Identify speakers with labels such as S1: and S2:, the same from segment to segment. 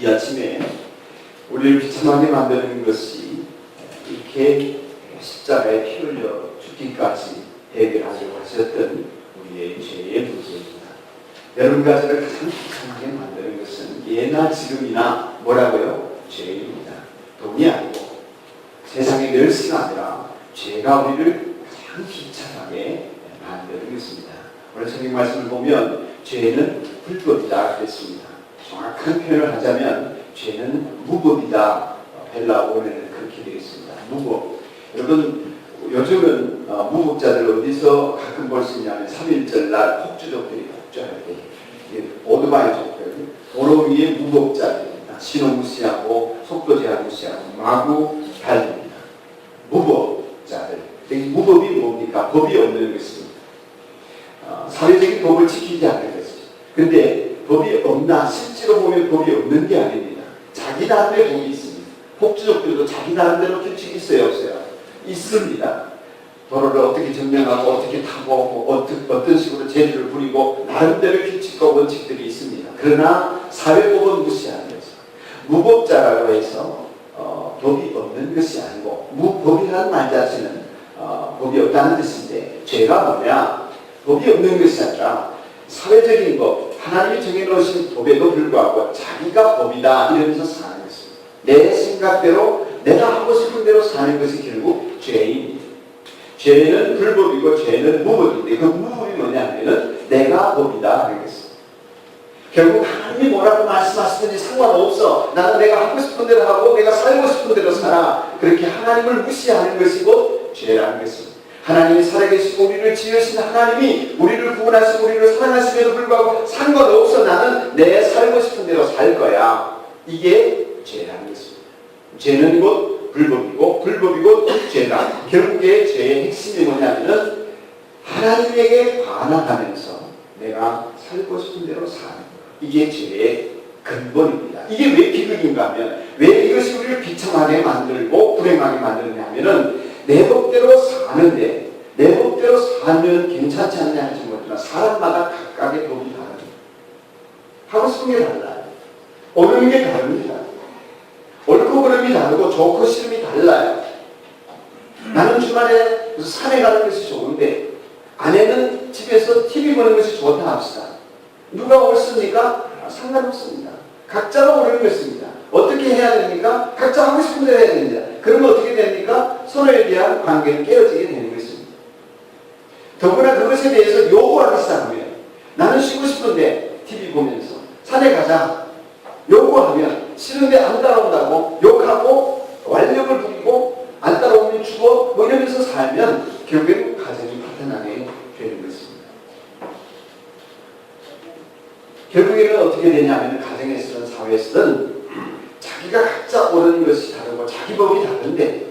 S1: 이 아침에 우리를 비참하게 만드는 것이 이렇게 십자가에 피 흘려 죽기까지 해결하려고 하셨던 우리의 죄의 문제입니다. 여러분과 저를 가장 비참하게 만드는 것은 예나 지금이나 뭐라고요? 죄입니다. 돈이 아니고 세상의 멸시가 아니라 죄가 우리를 가장 비참하게 만드는 것입니다. 오늘 성경 말씀을 보면 죄는 불법이다 그랬습니다. 정확한 표현을 하자면 죄는 무법이다. 헬라 원어에는 그렇게 되어 있습니다. 무법. 여러분 요즘은 무법자들 어디서 가끔 볼 수 있냐면 3.1절 날 폭주족들이 폭주할 때 오토바이 족들 도로 위에 무법자들입니다. 신호 무시하고 속도 제한 무시하고 마구 달립니다. 무법자들. 무법이 뭡니까? 법이 없는 것입니다. 사회적인 법을 지키지 않는 것이죠. 근데 법이 없나? 실제로 보면 법이 없는 게 아닙니다. 자기 나름의 법이 있습니다. 폭주족들도 자기 나름대로 규칙이 있어요, 없어요? 있습니다. 도로를 어떻게 점령하고 어떻게 타고 어떤 식으로 재주를 부리고 나름대로 규칙과 원칙들이 있습니다. 그러나 사회법은 무시하는 거죠. 무법자라고 해서 법이 없는 것이 아니고 무법이라는 말 자체는 법이 없다는 뜻인데 죄가 뭐냐? 법이 없는 것이 아니라 사회적인 법, 하나님이 정해놓으신 법에도 불구하고 자기가 법이다 이러면서 사는 것입니다. 내 생각대로 내가 하고 싶은 대로 사는 것이 결국 죄입니다. 죄는 불법이고 죄는 무법인데 그 무법이 뭐냐면 내가 법이다 하는 것입니다. 결국 하나님이 뭐라고 말씀하시든지 상관없어. 나는 내가 하고 싶은 대로 하고 내가 살고 싶은 대로 살아. 그렇게 하나님을 무시하는 것이 곧 죄라는 것입니다. 하나님이 살아계시고 우리를 지으신 하나님이 우리를 구원하시고 우리를 사랑하심에도 불구하고 상관없어. 나는 내 살고 싶은 대로 살 거야. 이게 죄라는 것입니다. 죄는 곧 불법이고 불법이 곧 죄다. 결국에 죄의 핵심이 뭐냐면은 하나님에게 반항하면서 내가 살고 싶은 대로 사는 거야. 이게 죄의 근본입니다. 이게 왜 비극인가 하면 왜 이것이 우리를 비참하게 만들고 불행하게 만드느냐 하면은 내 법대로 사는데 내 법대로 살면 괜찮지 않냐 하는 것들은 사람마다 각각의 법이 다릅니다. 하고 싶은 게 달라요. 어려운 게 다릅니다. 옳고 그름이 다르고 좋고 싫음이 달라요. 나는 주말에 산에 가는 것이 좋은데 아내는 집에서 TV 보는 것이 좋다 합시다. 누가 옳습니까? 상관없습니다. 각자가 옳은 것입니다. 어떻게 해야 됩니까? 각자 하고 싶은 대로 해야 됩니다. 그러면 어떻게 됩니까? 서로에 대한 관계는 깨어지게 되는 것입니다. 더구나 그것에 대해서 요구하기 시작하면 나는 쉬고 싶은데 TV 보면서 산에 가자. 요구하면 싫은데 안 따라온다고 욕하고 완력을 부리고 안 따라오면 죽어 뭐 이러면서 살면 결국에는 가정이 파탄나게 되는 것입니다. 결국에는 어떻게 되냐면 가정에서든 사회에서든 자기가 각자 옳은 것이 다르고 자기 법이 다른데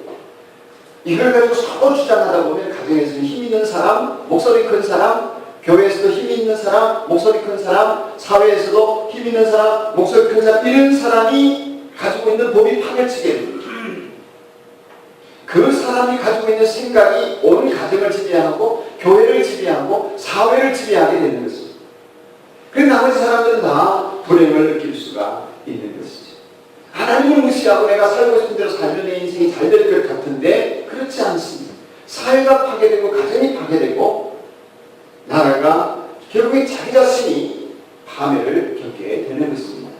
S1: 이걸 가지고 서로 주장하다 보면 가정에서는 힘 있는 사람, 목소리 큰 사람, 교회에서도 힘 있는 사람, 목소리 큰 사람, 사회에서도 힘 있는 사람, 목소리 큰 사람 이런 사람이 가지고 있는 법이 파멸치게 됩니다. 그 사람이 가지고 있는 생각이 온 가정을 지배하고 교회를 지배하고 사회를 지배하게 되는 것입니다. 그래서 나머지 사람들은 다 불행을 느낄 수가 있는 것이죠. 하나님을 무시하고 내가 살고 싶은 대로 살면 내 인생이 잘 될 것 같은데 그렇지 않습니다. 사회가 파괴되고 가정이 파괴되고 나라가 결국에 자기 자신이 파멸을 겪게 되는 것입니다.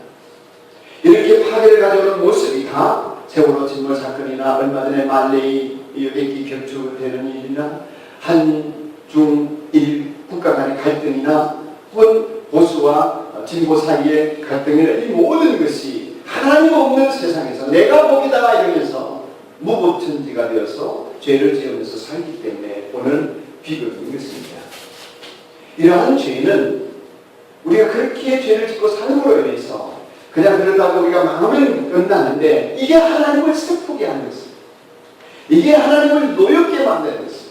S1: 이렇게 파괴를 가져오는 모습이 다 세월호 침몰 사건이나 얼마 전에 말레이 애기 격추되는 일이나 한중일 국가 간의 갈등이나 혹은 보수와 진보 사이의 갈등이나 이 모든 것이 하나님 없는 세상에서 내가 복이다 이러면서 무법천지가 되어서 죄를 지으면서 살기 때문에 오늘 비극인 것입니다. 이러한 죄는 우리가 그렇게 죄를 짓고 삶으로 인해서 그냥 그런다고 우리가 마음은 끝나는데 이게 하나님을 슬프게 하는 것입니다. 이게 하나님을 노엽게 만드는 것입니다.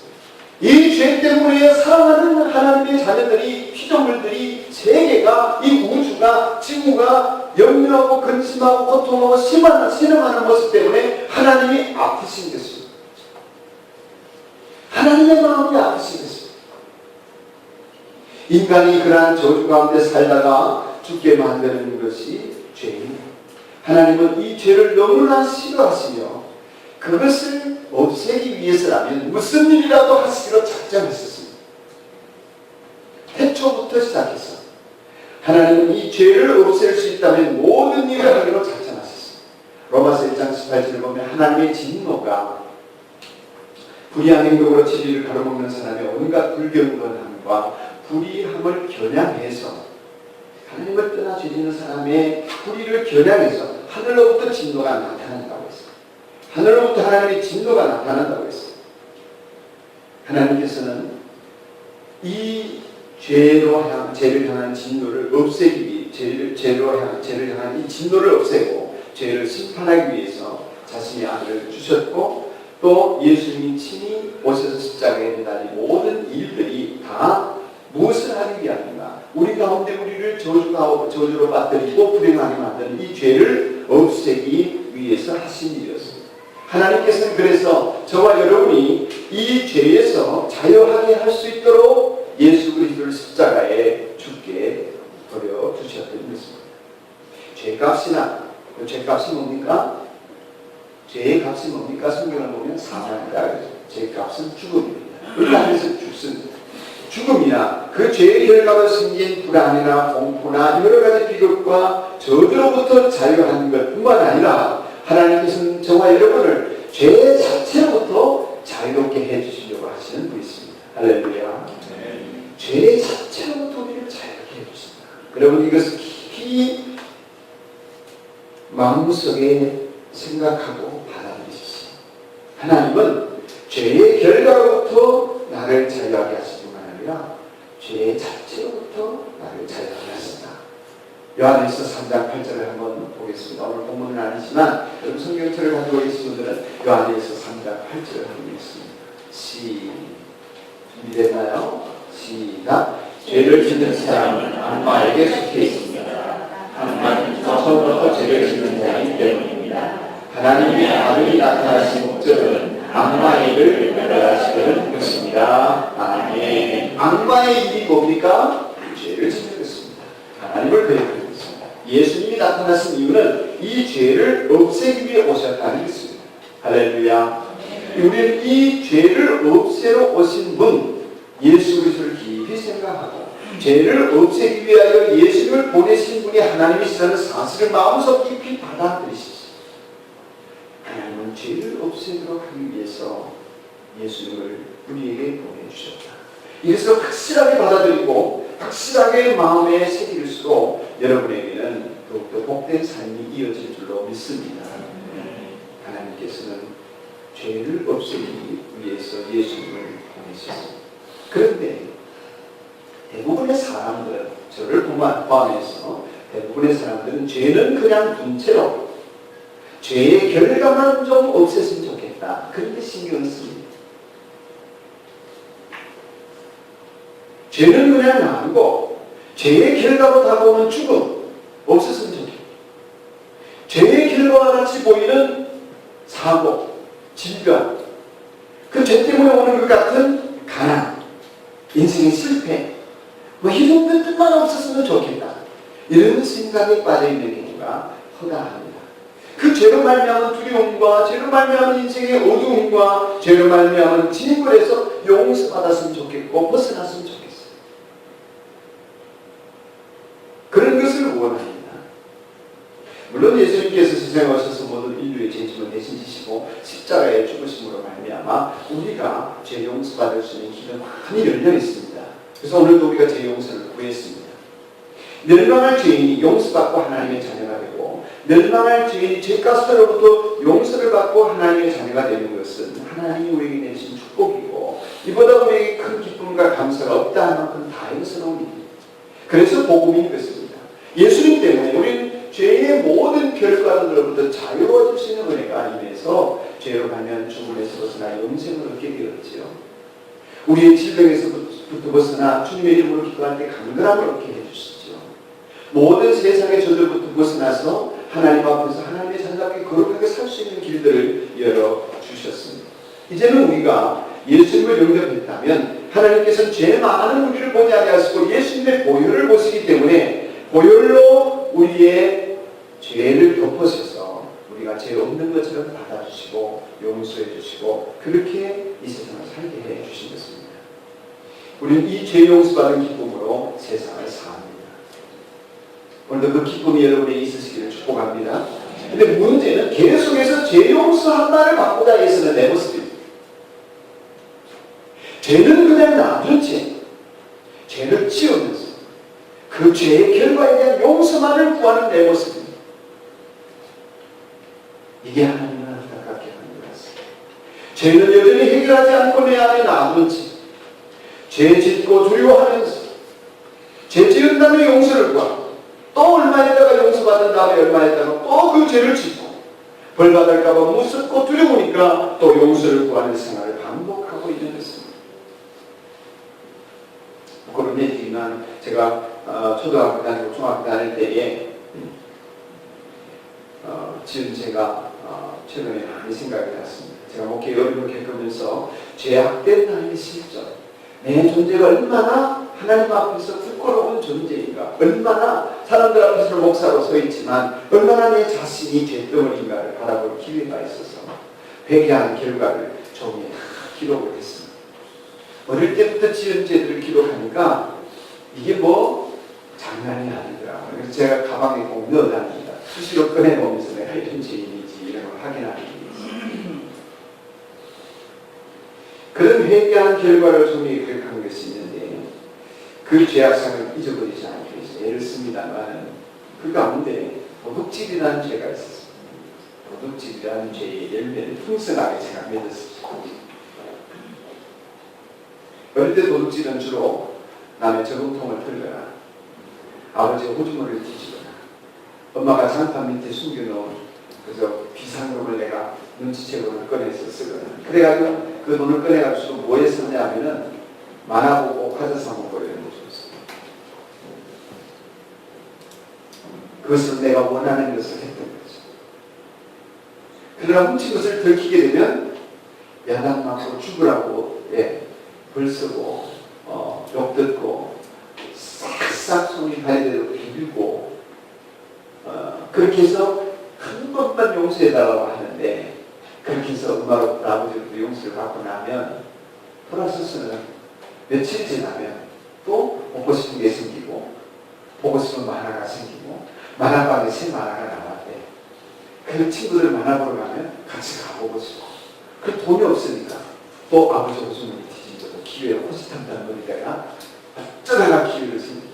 S1: 이 죄 때문에 사랑하는 하나님의 자녀들이 피조물들이 세계가 이 우주가 지구가 염려하고 근심하고 고통하고 신음하는 모습 때문에 하나님이 아프신 것입니다. 하나님의 마음이 아프신 것입니다. 인간이 그러한 저주 가운데 살다가 죽게 만드는 것이 죄입니다. 하나님은 이 죄를 너무나 싫어하시며 그것을 없애기 위해서라면 무슨 일이라도 하시기로 작정했었습니다. 태초부터 시작해서 하나님은 이 죄를 없앨 수 있다면 모든 일을 하기로 작정하셨습니다. 로마서 1장 18절을 보면 하나님의 진노가 불의한 행동으로 진리를 가로막는 사람의 온갖 불경건함과 불의함을 겨냥해서 하나님을 떠나 죄짓는 사람의 불의를 겨냥해서 하늘로부터 진노가 나타난다고 했어요. 하늘로부터 하나님의 진노가 나타난다고 했어요. 하나님께서는 이 죄를 향한 진노를 없애기 위해 죄를 향한 이 진노를 없애고 죄를 심판하기 위해서 자신의 아들을 주셨고 또 예수님이 친히 오셔서 십자가에 매달린 모든 일들이 다 무엇을 하기 위함인가? 우리 가운데 우리를 저주로 빠뜨리고 불행하게 만드는 이 죄를 없애기 위해서 하신 일이었습니다. 하나님께서는 그래서 저와 여러분이 이 죄에서 자유하게 할 수 있도록 예수 그리스도를 십자가에 죽게 버려두셨던 것입니다. 죄값이나 그 죄값이 뭡니까? 죄의 값이 뭡니까? 성경을 보면 사망이다. 죄값은 죽음입니다. 우리 안에서 죽습니다. 죽음이나 그 죄의 결과로 생긴 불안이나 공포나 여러 가지 비극과 저주로부터 자유하는 것뿐만 아니라 하나님께서는 저와 여러분을 죄 자체로부터 자유롭게 해주시려고 하시는 분이십니다. 할렐루야. 죄 자체로부터 우리를 자유롭게 해주십니다. 여러분 이것을 깊이 마음속에 생각하고 받아들이십시오. 하나님은 죄의 결과로부터 나를 자유하게 하시는 뿐만 아니라 죄의 자체로부터 나를 자유하게 하신다. 요한일서 3장 8절을 한번 보겠습니다. 오늘 본문은 아니지만 여러분 성경책을 가지고 계신 분들은 요한일서 3장 8절을 한번 읽습니다. 준비됐나요? 시작. 죄를 짓는 사람은 악마에게 속해 있습니다. 악마는 처음부터 죄를 짓는 자이기 때문입니다. 하나님의 아들이 나타나신 목적은 악마의 일을 멸하시려는 것입니다. 아멘. 악마의 일이 뭡니까? 죄를 짓는 것입니다. 하나님을 배반하는 것입니다. 예수님이 나타나신 이유는 이 죄를 없애기 위해 오셨다는 것입니다. 할렐루야. 우리는 이 죄를 없애러 오신 분 예수 그리스도를 깊이 생각하고 죄를 없애기 위하여 예수를 보내신 분이 하나님이시라는 사실을 마음속 깊이 받아들이십시오. 하나님은 죄를 없애도록 하기 위해서 예수님을 우리에게 보내주셨다. 이것을 확실하게 받아들이고 확실하게 마음에 새길수록 여러분에게는 더욱더 복된 삶이 이어질 줄로 믿습니다. 하나님께서는 죄를 없애기 위해서 예수님을 보내셨습니다. 그런데 대부분의 사람들, 저를 포함해서 대부분의 사람들은 죄는 그냥 둔 채로 죄의 결과만 좀 없앴으면 좋겠다. 그런데 신경을 씁니다. 죄는 그냥 놔두고 죄의 결과로 다가오는 죽음 없었으면 좋겠다. 죄의 결과와 같이 보이는 사고, 질병, 그 죄 때문에 오는 것 같은 가난, 인생의 실패, 이런 것들만 없었으면 좋겠다. 이런 생각에 빠져있는 경우가 허다합니다. 그 죄로 말미암은 두려움과 죄로 말미암은 인생의 어두움과 죄로 말미암은 진행을해서 용서받았으면 좋겠고 벗어났으면 좋겠어요. 그런 것을 원합니다. 물론 예수님께서 세상에 오셔서 모든 인류의 죄짐을 대신 지시고 십자가에 죽으심으로 말미암아 우리가 죄 용서받을 수 있는 길은 많이 열려 있습니다. 그래서 오늘도 우리가 죄 용서를 구했습니다. 멸망할 죄인이 용서받고 하나님의 자녀가 되고 멸망할 죄인이 죄가스로부터 용서를 받고 하나님의 자녀가 되는 것은 하나님이 우리에게 내신 축복이고 이보다 우리에게 큰 기쁨과 감사가 없다 할 만큼 다행스러운 일입니다. 그래서 복음인 것입니다. 예수님 때문에 우리는 죄의 모든 결과들로부터 자유로워질 수 있는 은혜가 임해서 죄로 가면 죽음에서 벗어나 영생을 얻게 되었지요. 우리의 질병에서부터 벗어나 주님의 이름으로 기도할 때 강건함을 얻게 해주시죠. 모든 세상의 저주로부터 벗어나서 하나님 앞에서 하나님의 자녀답게 거룩하게 살 수 있는 길들을 열어주셨습니다. 이제는 우리가 예수님을 영접했다면 하나님께서는 죄 많은 우리를 보지 아니하시고 예수님의 보혈을 보시기 때문에 보혈로 우리의 죄를 덮으셔서 우리가 죄 없는 것처럼 받아주시고 용서해 주시고 그렇게 이 세상을 살게 해 주신 것입니다. 우리는 이 죄 용서받은 기쁨으로 세상을 삽니다. 오늘도 그 기쁨이 여러분에게 있으시기를 축복합니다. 근데 문제는 계속해서 죄 용서한 말을 바꾸다 해서는 내 모습입니다. 죄는 그냥 놔둔 채 죄를 지으면서 그 죄의 결과에 대한 용서만을 구하는 내 모습입니다. 이게 하나님을 안타깝게 하는 것 같습니다. 죄는 여전히 해결하지 않고 내 안에 놔둔 채 죄 짓고 두려워하면서 죄 지은 다음에 용서를 구하고 또 얼마 있다가 용서받은 다음에 얼마 있다가 또 그 죄를 짓고 벌 받을까 봐 무섭고 두려우니까 또 용서를 구하는 생활을 반복하고 있는 것입니다. 그런 얘기지만 제가 초등학교 다니고 중학교 다닐 때에 지금 제가 최근에 많이 생각이 났습니다. 제가 목회 어려움을 겪으면서 죄악된 나의 실존, 내 존재가 얼마나 하나님 앞에서 부끄러운 존재인가, 얼마나 사람들 앞에서 목사로 서 있지만 얼마나 내 자신이 죄덩어리인가를 바라볼 기회가 있어서 회개한 결과를 종이에 기록을 했습니다. 어릴 때부터 지은 죄들을 기록하니까 이게 뭐 장난이 아니더라고요. 그래서 제가 가방에 꼭 넣어다닙니다. 수시로 꺼내보면서 내가 이런 죄인이지 이런 걸 확인하기 위해서. 그런 회개한 결과를 종이에 기록한 것이 있는데 그 죄악성을 잊어버리지 않기 위해서 예를 씁니다만 그 가운데 도둑질이라는 죄가 있었습니다. 도둑질이라는 죄의 열매를 풍성하게 제가 맺었습니다. 어릴 때 도둑질은 주로 남의 저금통을 털거나 아버지가 호주머니를 뒤지거나 엄마가 장판 밑에 숨겨놓은 그저 비상금을 내가 눈치채고 꺼내서 쓰거나 그래가지고 그 돈을 꺼내가지고 뭐에 썼냐 하면은 만화 보고 과자 사 먹고 이런 거 줬어요. 그것을 내가 원하는 것을 했던 거죠. 그러나 훔친 것을 들키게 되면 야단 맞고 죽으라고 벌 쓰고 욕 듣고 싹싹 손이 발대로 비비고 그렇게 해서 한 번만 용서해달라고 하는데 그렇게 해서 엄마로부터 아버지로부터 용서를 받고 나면 돌아서서는 며칠 지나면 또 먹고 싶은 게 생기고 보고 싶은 만화가 생기고 만화방에 새 만화가 나왔대. 그 친구들 만화 보러 가면 같이 가보고 싶고 그 돈이 없으니까 또 아버지 호주머니 뒤집어서 기회에 호시탐탐 거리다가 어쩌다가 기회를 생기고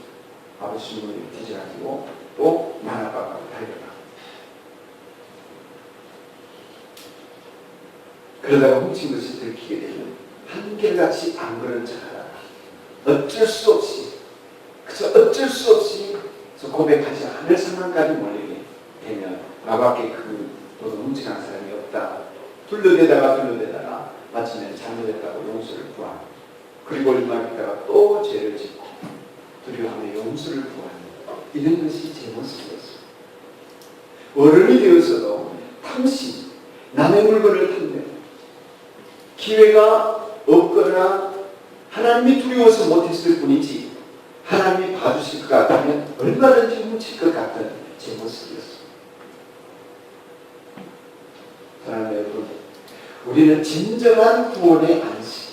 S1: 아버지 주머니 뒤집어가지고 또 만화방으로 달려가. 그러다가 훔친 것이 들키게 되면 한결같이 안 그런 척하다가 어쩔 수 없이 그저 어쩔 수 없이 고백하지 않을 상황까지 몰리게 되면 나밖에 그 돈을 훔쳐간 사람이 없다. 둘러대다가 마침내 잘못했다고 용서를 구하고 그리고 얼마 있다가 또 죄를 짓고 두려워하며 용서를 구하는 이런 것이 제 모습이었습니다. 어른이 되어서도 탐심, 남의 물건을 탐내 기회가 없거나 하나님이 두려워서 못했을 뿐이지 하나님이 봐주실 것 같으면 얼마든지 훔칠 것 같은 제 모습이었습니다. 사랑하는 여러분, 우리는 진정한 구원의 안식,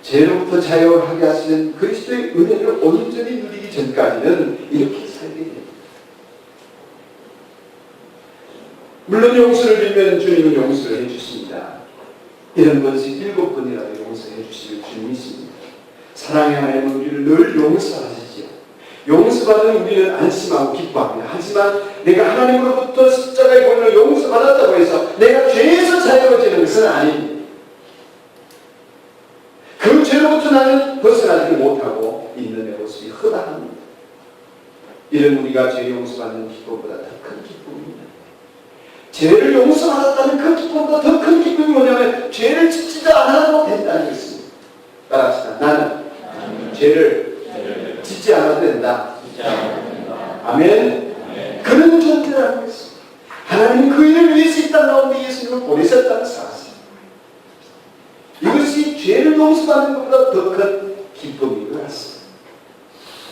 S1: 죄로부터 자유하게 하시는 그리스도의 은혜를 온전히 누리기 전까지는 이렇게 살게 됩니다. 물론 용서를 빌면 주님은 용서를 해주십니다. 이런 것이 7번이라도 용서해 주실 줄 믿습니다. 사랑의 하나님은 우리를 늘 용서하시지요. 용서받은 우리는 안심하고 기뻐합니다. 하지만 내가 하나님으로부터 십자가의 권을 용서받았다고 해서 내가 죄에서 자유로워지는 것은 아닙니다. 그 죄로부터 나는 벗어나지 못하고 있는 내 모습이 허다합니다. 이런 우리가 죄 용서받는 기쁨보다 더 큰 기쁨입니다. 죄를 용서받았다는 그 기쁨보다 더 큰 기쁨이 뭐냐면 죄를 짓지도 않아도 된다는 것입니다. 따라합시다. 나는 죄를 짓지 않아도 된다. 아멘. 그런 존재라는 것입니다. 하나님 그 일을 위해서 이 땅 가운데 예수님을 보내셨다는 사실. 이것이 죄를 용서받는 것보다 더 큰 기쁨인 것 같습니다.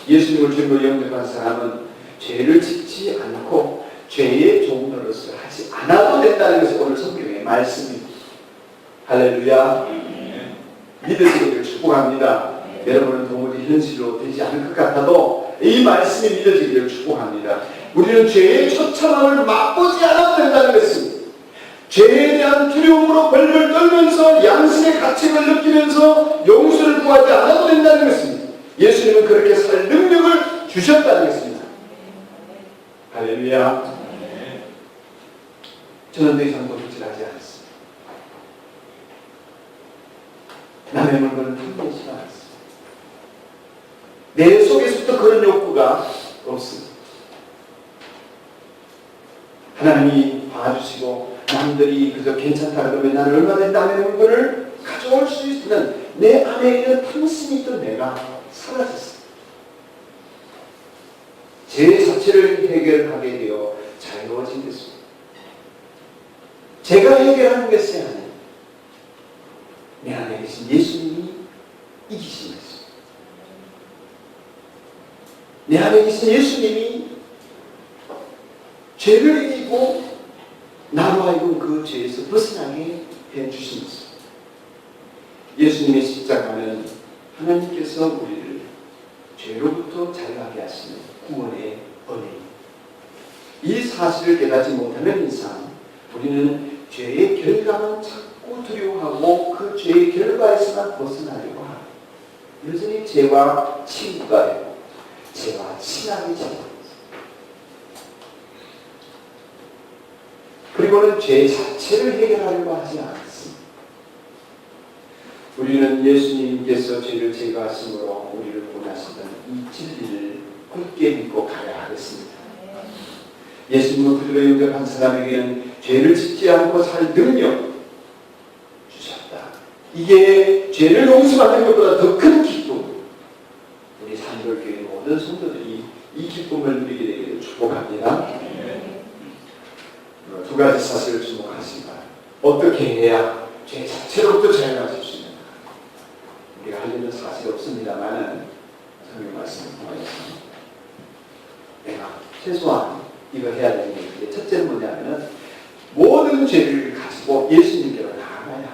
S1: 예수님을 주님으로 영접한 사람은 죄를 짓지 않고 죄의 종노릇을 하지 않아도 된다는 것이 오늘 성경의 말씀입니다. 할렐루야. 믿어지기를 축복합니다. 여러분은 도무지 현실로 되지 않을 것 같아도 이 말씀이 믿어지기를 축복합니다. 우리는 죄의 처참함을 맛보지 않아도 된다는 것입니다. 죄에 대한 두려움으로 벌벌 떨면서 양심의 가책을 느끼면서 용서를 구하지 않아도 된다는 것입니다. 예수님은 그렇게 살 능력을 주셨다는 것입니다. 할렐루야. 저는 더 이상 도둑질하지 않습니다. 남의 물건을 탐내지 않습니다. 내 속에서부터 그런 욕구가 없습니다. 하나님이 봐주시고 남들이 그저 괜찮다 그러면 나는 얼마든지 남의 물건을 가져올 수 있는 내 안에 있는 탐심이 있던 내가 사라졌습니다. 제 자체를 해결하게 되어 자유로워진 것입니다. 제가 해결하는 것이 아니라 내 안에 계신 예수님이 이기신 것입니다. 내 안에 계신 예수님이 죄를 이기고 나로 하여금 그 죄에서 벗어나게 해주신 것입니다. 예수님의 십자가는 하나님께서 우리를 죄로부터 자유하게 하시는 구원의 은혜입니다. 이 사실을 깨닫지 못하는 이상 우리는 죄의 결과만 자꾸 두려워하고 그 죄의 결과에서만 벗어나려고 합니다. 여전히 죄와 친구가 되고 죄와 친하게 지내고 그리고는 죄 자체를 해결하려고 하지 않습니다. 우리는 예수님께서 죄를 제거하심으로 우리를 원하시던 이 진리를 굳게 믿고 가야 하겠습니다. 예수님은 그들로 영접한 사람에게는 죄를 짓지 않고 살 능력 주셨다. 이게 죄를 용서받는 것보다 더 큰 기쁨. 우리 산돌교회 모든 성도들이 이 기쁨을 누리게 되기를 축복합니다. 두 가지 사실을 주목하시기 바랍니다. 어떻게 해야 죄 자체로부터 자유하실 수 있는가? 우리가 할 일은 사실 없습니다만 성경 말씀을 통해서 내가 최소한 이거 해야 되는 게 첫째는 뭐냐면 모든 죄를 가지고 예수님께로 나아가야 합니다.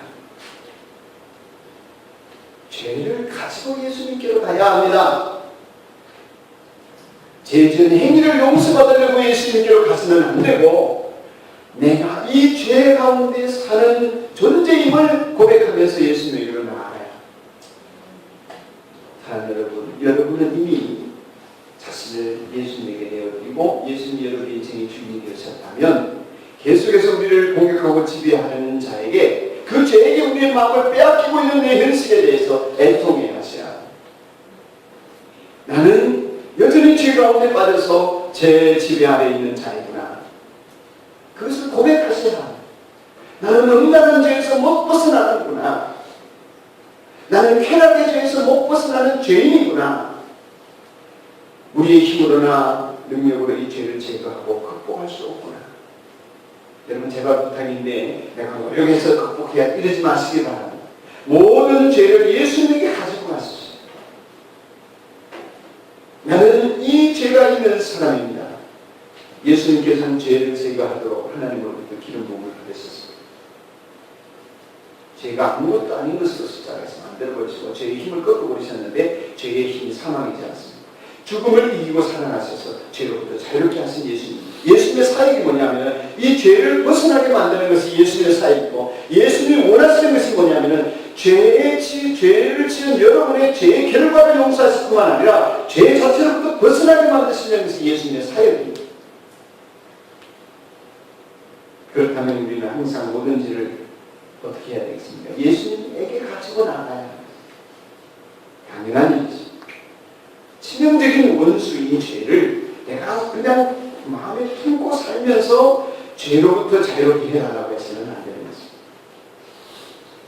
S1: 죄를 가지고 예수님께로 가야 합니다. 제 전 행위를 용서받으려고 예수님께로 가서는 안 되고 내가 이 죄 가운데 사는 존재임을 고백하면서 예수님에게로 나아가야 합니다. 사랑 여러분, 여러분은 이미 자신을 예수님에게 내어드리고 예수님이 여러분의 인생의 주인이 되셨다면 계속해서 우리를 공격하고 지배하는 자에게 그 죄에게 우리의 마음을 빼앗기고 있는 내 현실에 대해서 애통해 하셔야 합니다. 나는 여전히 죄 가운데 빠져서 제 지배 아래 있는 자이구나. 그것을 고백하셔야 합니다. 나는 음란한 죄에서 못 벗어나는구나. 나는 쾌락의 죄에서 못 벗어나는 죄인이구나. 우리의 힘으로나 능력으로 이 죄를 제거하고 극복할 수 없구나. 여러분 제발 부탁인데 내가 노력해서 극복해야 이러지 마시기 바랍니다. 모든 죄를 예수님에게 가지고 가십시오. 나는 이 죄가 있는 사람입니다. 예수님께서는 죄를 제거하도록 하나님으로부터 기름 부음을 받으셨습니다. 죄가 아무것도 아닌 것으로 십자가에서 만들어버리시고 죄의 힘을 꺾어버리셨는데 죄의 힘이 사망이지 않습니다. 죽음을 이기고 살아나셔서 죄로부터 자유롭게 하신 예수님. 예수님의 사역이 뭐냐면 이 죄를 벗어나게 만드는 것이 예수님의 사역이고 예수님이 원하시는 것이 뭐냐면 죄를 지은 여러분의 죄의 결과를 용서하실 뿐만 아니라 죄 자체로부터 벗어나게 만드시는 것이 예수님의 사역입니다. 그렇다면 우리는 항상 모든 죄를 어떻게 해야 되겠습니까? 예수님에게 가지고 나가야 합니다. 당연한 일이죠. 치명적인 원수인 죄를 내가 그냥 마음에 품고 살면서 죄로부터 자유롭게 해나가고 해서는 안 되는 것입니다.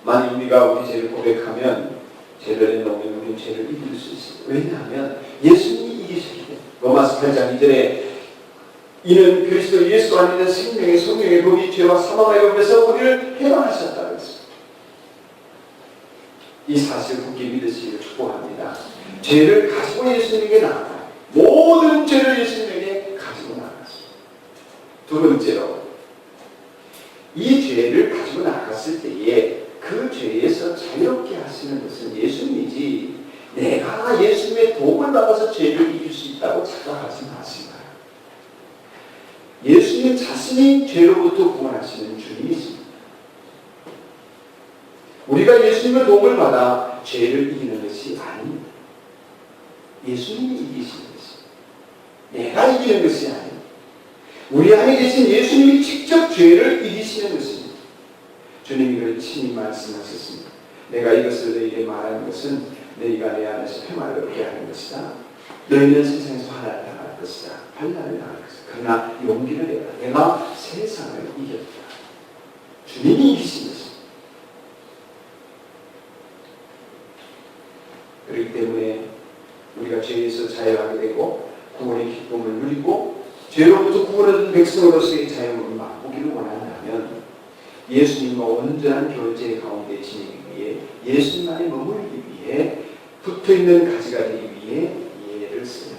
S1: 만약 우리가 우리 죄를 고백하면 죄를 내놓으면 우리는 죄를 이길 수 있습니다. 왜냐하면 예수님이 이기셨기 때문에. 로마서 8장 2절에 이는 그리스도 예수 안에 있는 생명의 성령의 법이 죄와 사망의 법에서 우리를 해방하셨다고 했습니다. 이 사실을 굳게 믿으시기를 축복합니다. 죄를 가지고 예수님에게 나아가요. 모든 죄를 예수님에게 가지고 나아갔습니다. 두 번째로 이 죄를 가지고 나갔을 때에 그 죄에서 자유롭게 하시는 것은 예수님이지 내가 예수님의 도움을 받아서 죄를 이길 수 있다고 착각하지 마시고 예수님 자신이 죄로부터 구원하시는 주님이십니다. 우리가 예수님의 도움을 받아 죄를 이기는 것이 아닙니다. 예수님이 이기시는 것입니다. 내가 이기는 것이 아닙니다. 우리 안에 계신 예수님이 직접 죄를 이기시는 것입니다. 주님이 이걸 친히 말씀하셨습니다. 내가 이것을 너희에게 말하는 것은 너희가 내 안에서 평화를 얻게 하는 것이다. 너희는 세상에서 화를 당할 것이다. 환난을 당할 것이다. 그러나 용기를 내라. 내가 세상을 이겼다. 주님이 이기신 것입니다. 그렇기 때문에 우리가 죄에서 자유하게 되고 구원의 기쁨을 누리고 죄로부터 구원받은 백성으로서의 자유를 맛보기를 원한다면 예수님과 온전한 교제 가운데 지내기 위해 예수님만에 머물기 위해 붙어있는 가지가 되기 위해 예를 써야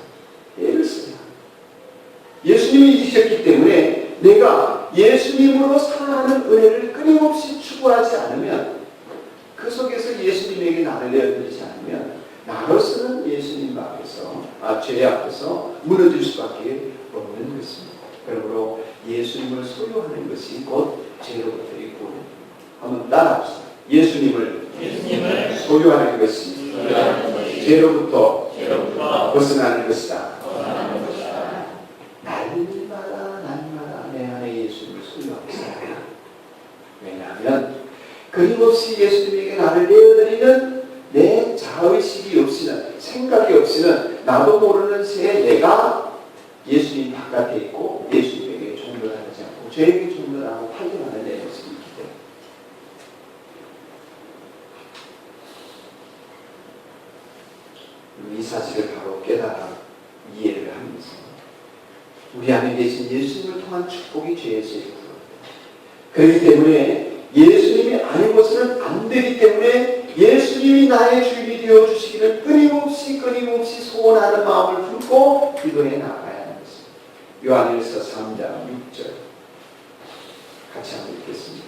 S1: 예수님이 이기셨기 때문에 내가 예수님으로 살아가는 은혜를 끊임없이 추구하지 않으면 그 속에서 예수님에게 나를 내어드리지 않으면 나로서는 예수님 앞에서 죄 앞에서 무너질 수밖에 없는 것입니다. 그러므로 예수님을 소유하는 것이 곧 죄로부터의 구원. 한번 따라합시다. 예수님을 소유하는 것이 죄로부터 벗어나는 것이다. 날마다 내 안에 예수님을 소유하고 살아야. 왜냐하면 끊임없이 예수님에게 나를 내어드리는 내 자의식이 없이는 생각이 없이는 나도 모르는 새에 내가 예수님 바깥에 있고 예수님에게 종로하지 않고 죄에게 종로하고 팔려가는 내 모습이 있기 때문에 이 사실을 바로 깨달아 이해를 하면서 우리 안에 계신 예수님을 통한 축복이 죄에서 구원입니다. 그렇기 때문에 예수님이 아니고서는 안 되기 때문에 예수님이 나의 주인이 되어 주시기를 끊임없이 소원하는 마음을 품고 기도해 나가야 하는 것입니다. 요한일서 3장 6절 같이 한번 읽겠습니다.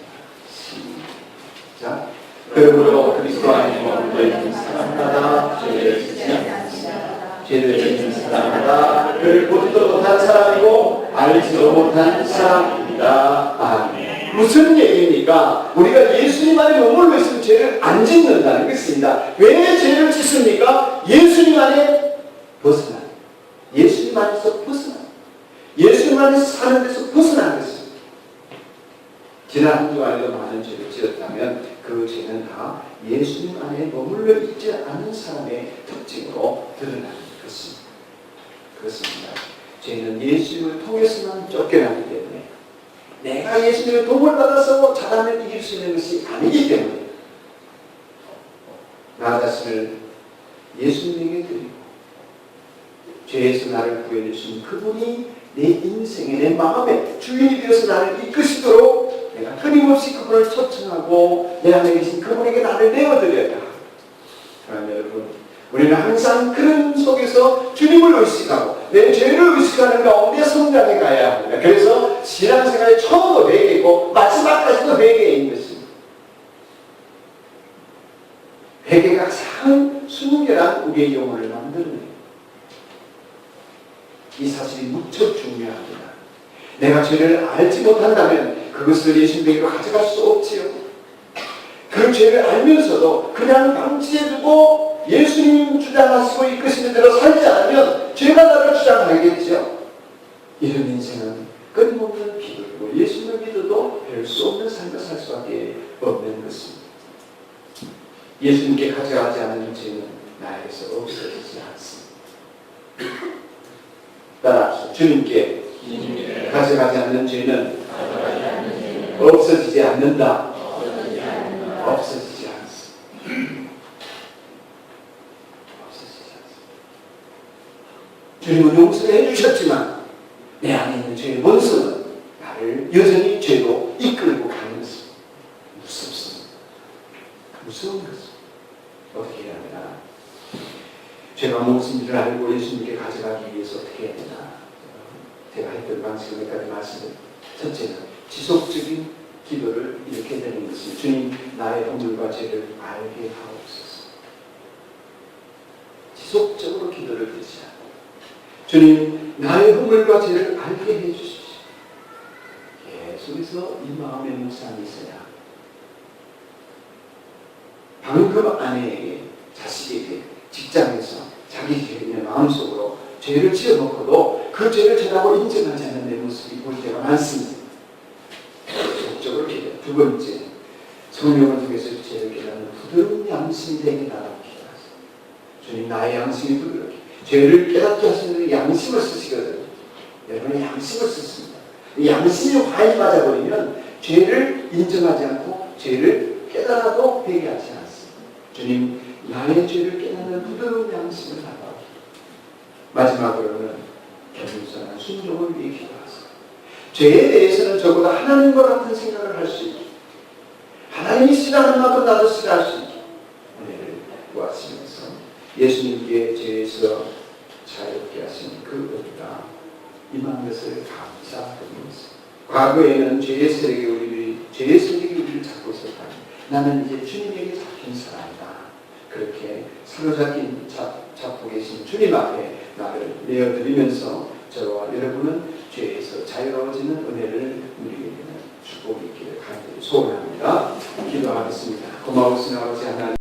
S1: 시작. 그러므로 그리스도 안에서 너희는 사람마다 죄를 짓지 않습니다. 죄를 짓는 사람마다 그를 보지도 못한 사람이고 알지도 못한 사람입니다. 아멘. 무슨 얘기입니까? 우리가 예수님 안에 머물러 있으면 죄를 안 짓는다는 것입니다. 왜 죄를 짓습니까? 예수님 안에 벗어나. 예수님 안에서 벗어나. 예수님 안에서 사는 데서 벗어나는 것입니다. 지난 한 주간에도 많은 죄를 지었다면 그 죄는 다 예수님 안에 머물러 있지 않은 사람의 특징으로 드러나는 것입니다. 그렇습니다. 죄는 예수님을 통해서만 쫓겨나기 때문에 내가 예수님의 도움을 받아서 잘하면 이길 수 있는 것이 아니기 때문에 나 자신을 예수님에게 드리고 죄에서 나를 구해주신 그분이 내 인생에 내 마음에 주인이 되어서 나를 이끄시도록 내가 끊임없이 그분을 초청하고 내 안에 계신 그분에게 나를 내어드려야. 그러나 여러분 우리는 항상 그런 속에서 주님을 의식하고 내 죄를 의식하는 가운데 성장해 가야 합니다. 그래서 신앙생활의 처음도 회개이고 마지막까지도 회개인 것입니다. 회개가 가장 순결한 우리의 영혼을 만드는 이 사실이 무척 중요합니다. 내가 죄를 알지 못한다면 그것을 예수님에게로 가져갈 수 없지요. 그 죄를 알면서도 그냥 방치해두고 예수님 주장하시고 이끄시는 대로 살지 않으면 죄가 나를 주장하겠죠. 이런 인생은 끊임없는 비극이고 예수님을 믿어도 별 수 없는 삶을 살 수밖에 없는 것입니다. 예수님께 가져가지 않은 죄는 나에게서 없어지지 않습니다. 따라합시다. 주님께 가져가지 않는 죄는 없어지지 않는다. 없어지지 않습니다. 주님은 용서해 주셨지만 내 안에 있는 죄의 원수는 나를 여전히 죄로 이끌고 가는 것입니다. 무섭습니다. 무서운 것입니다. 어떻게 해야 되나? 죄가 무엇인지를 알고 예수님께 가져가기 위해서 어떻게 해야 되나? 제가 했던 방식을 몇 가지 말씀드립니다. 첫째는 지속적인 기도를 이렇게 되는 것입니다. 주님, 나의 허물과 죄를 알게 하옵소서. 지속적으로 기도를 드리지 않고, 주님, 나의 허물과 죄를 알게 해주십시오. 계속해서 이 마음의 묵상이 있어야 방금 아내에게, 자식에게, 직장에서 자기 죄의 마음속으로 죄를 지어놓고도 그 죄를 죄라고 인정하지 않는 내 모습이 볼 때가 많습니다. 적극적으로 기도. 두 번째, 성령을 통해서 죄를 깨닫는 부드러운 양심이 되게 달라고 기도하세요. 주님, 나의 양심이 부드럽게, 죄를 깨닫게 하시는 양심을 쓰시거든요. 여러분의 양심을 쓰십니다. 양심이 과잉 맞아버리면 죄를 인정하지 않고 죄를 깨달아도 회개하지 않습니다. 주님, 나의 죄를 깨닫는 부드러운 양심을 달라고. 마지막으로는 겸손한 순종을 위해 기도하세요. 죄에 대해서는 저보다 하나님과 같은 생각을 할 수 있게, 하나님이 싫어하는 만큼 나도 싫어할 수 있게 은혜를 구하시면서 예수님께 죄에서 자유롭게 하신 그 은혜가 임한 것을 감사드리면서, 과거에는 죄의 세력이 우리를 잡고 있었다. 나는 이제 주님에게 잡힌 사람이다. 그렇게 사로잡힌 잡고 계신 주님 앞에 나를 내어드리면서 저와 여러분은 죄에서 자유로워지는 은혜를 누리게 되는 축복이 있기를 간절히 소원합니다. 기도하겠습니다. 고마우신 아버지 하나님,